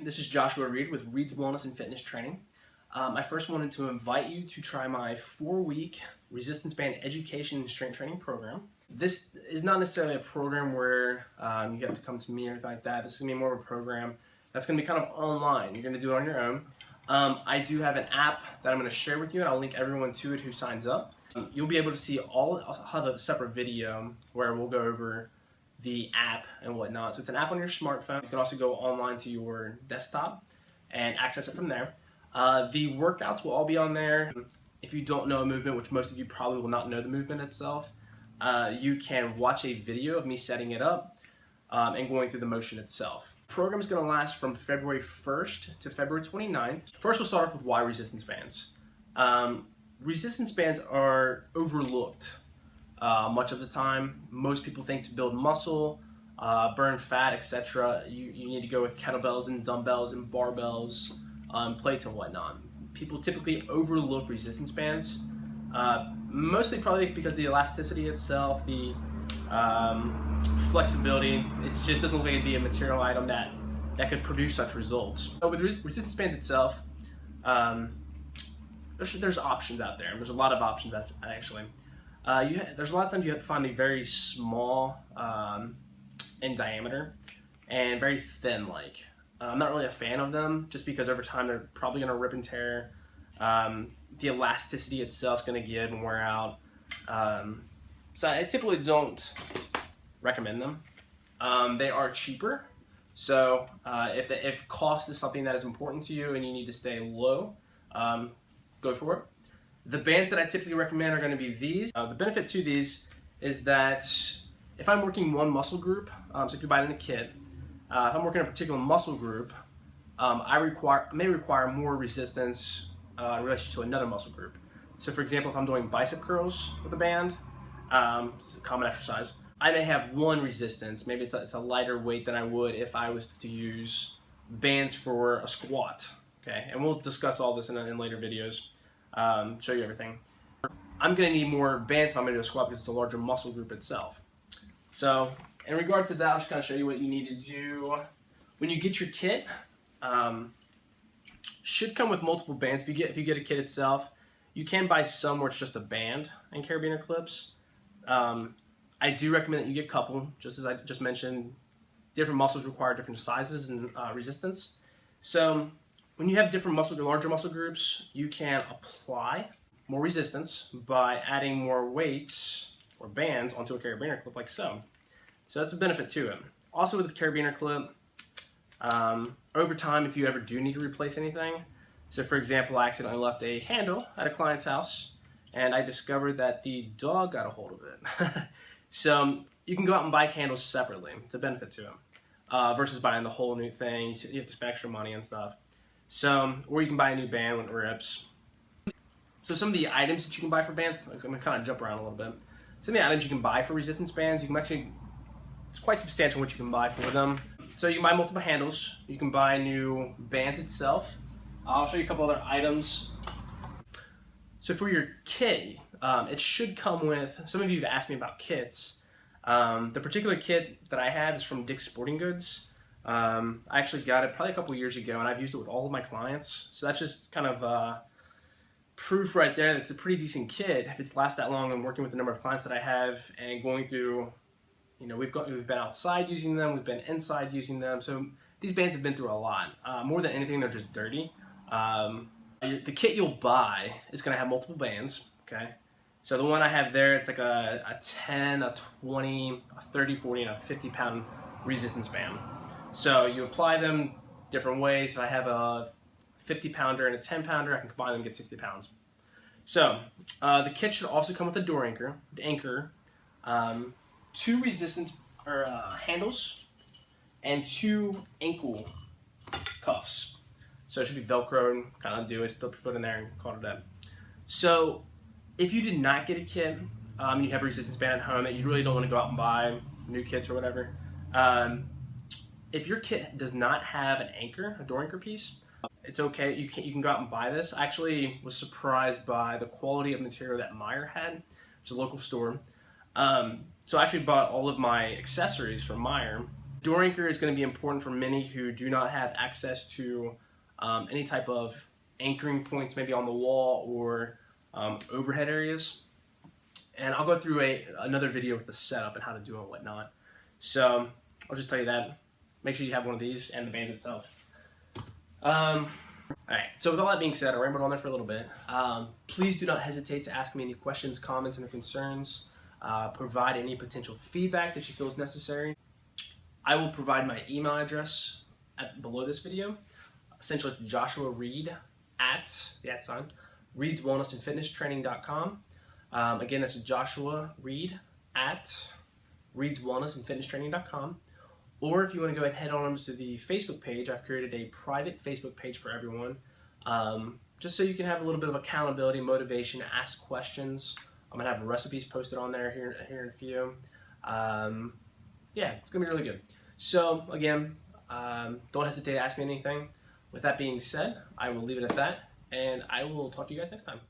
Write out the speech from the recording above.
This is Joshua Reed with Reed's Wellness and Fitness Training. I first wanted to invite you to try my 4-week resistance band education and strength training program. This is not necessarily a program where you have to come to me or anything like that. This is going to be more of a program that's going to be kind of online. You're going to do it on your own. I do have an app that I'm going to share with you, and I'll link everyone to it who signs up. You'll be able to see I'll have a separate video where we'll go over the app and whatnot. So it's an app on your smartphone. You can also go online to your desktop and access it from there. The workouts will all be on there. If you don't know a movement, which most of you probably will not know the movement itself, you can watch a video of me setting it up and going through the motion itself. The program is going to last from February 1st to February 29th. First, we'll start off with why resistance bands. Resistance bands are overlooked much of the time. Most people think to build muscle, burn fat, etc., you need to go with kettlebells and dumbbells and barbells, plates and whatnot. People typically overlook resistance bands, mostly probably because the elasticity itself, the flexibility, it just doesn't look like it'd be a material item that could produce such results. So with resistance bands itself, there's options out there. There's a lot of options actually. There's a lot of times you have to find the very small in diameter and very thin. I'm not really a fan of them just because over time they're probably going to rip and tear. The elasticity itself is going to give and wear out. So I typically don't recommend them. They are cheaper. So if cost is something that is important to you and you need to stay low, go for it. The bands that I typically recommend are going to be these. The benefit to these is that if I'm working one muscle group, so if you buy it in a kit, if I'm working a particular muscle group, I may require more resistance in relation to another muscle group. So for example, if I'm doing bicep curls with a band, it's a common exercise, I may have one resistance. Maybe it's a lighter weight than I would if I was to use bands for a squat. Okay, and we'll discuss all this in later videos. Show you everything. I'm going to need more bands if I'm going to do a squat because it's a larger muscle group itself. So in regard to that, I'll just kind of show you what you need to do. When you get your kit, should come with multiple bands. If you get a kit itself, you can buy some where it's just a band and carabiner clips. I do recommend that you get a couple, just as I just mentioned. Different muscles require different sizes and resistance. So when you have different larger muscle groups, you can apply more resistance by adding more weights or bands onto a carabiner clip like so. So that's a benefit to it. Also with the carabiner clip, over time, if you ever do need to replace anything, so for example, I accidentally left a handle at a client's house and I discovered that the dog got a hold of it. So you can go out and buy handles separately. It's a benefit to them versus buying the whole new thing. You have to spend extra money and stuff. So, or you can buy a new band when it rips. So some of the items that you can buy for bands, I'm going to kind of jump around a little bit. Some of the items you can buy for resistance bands, you can actually, it's quite substantial what you can buy for them. So you can buy multiple handles, you can buy new bands itself. I'll show you a couple other items. So for your kit, it should come with, some of you have asked me about kits. The particular kit that I have is from Dick's Sporting Goods. I actually got it probably a couple years ago and I've used it with all of my clients. So that's just kind of proof right there that it's a pretty decent kit. If it's last that long and working with the number of clients that I have and going through, we've been outside using them, we've been inside using them. So these bands have been through a lot. More than anything, they're just dirty. The kit you'll buy is going to have multiple bands, okay? So the one I have there, it's like a 10, a 20, a 30, 40, and a 50-pound resistance band. So you apply them different ways. So I have a 50-pounder and a 10-pounder. I can combine them and get 60 pounds. So the kit should also come with a door anchor, 2 resistance handles, and 2 ankle cuffs. So it should be Velcro, kind of do it, slip your foot in there and call it a day. So if you did not get a kit, and you have a resistance band at home that you really don't want to go out and buy new kits or whatever, if your kit does not have an anchor, a door anchor piece, it's okay. You can go out and buy this. I actually was surprised by the quality of material that Meijer had, which is a local store. So I actually bought all of my accessories from Meijer Door anchor is going to be important for many who do not have access to any type of anchoring points, maybe on the wall or overhead areas. And I'll go through another video with the setup and how to do it and whatnot. So I'll just tell you that. Make sure you have one of these and the band itself. Alright, so with all that being said, I rambled on there for a little bit. Please do not hesitate to ask me any questions, comments, and concerns. Provide any potential feedback that you feel is necessary. I will provide my email address below this video. Essentially, it's Joshua Reed at Reed's Wellness and Fitness Training.com. Again, that's Joshua Reed at Reed's Wellness and Fitness Training.com. Or if you want to go ahead and head on over to the Facebook page, I've created a private Facebook page for everyone, just so you can have a little bit of accountability, motivation, ask questions. I'm going to have recipes posted on there here in a few. Yeah, it's going to be really good. So, again, don't hesitate to ask me anything. With that being said, I will leave it at that, and I will talk to you guys next time.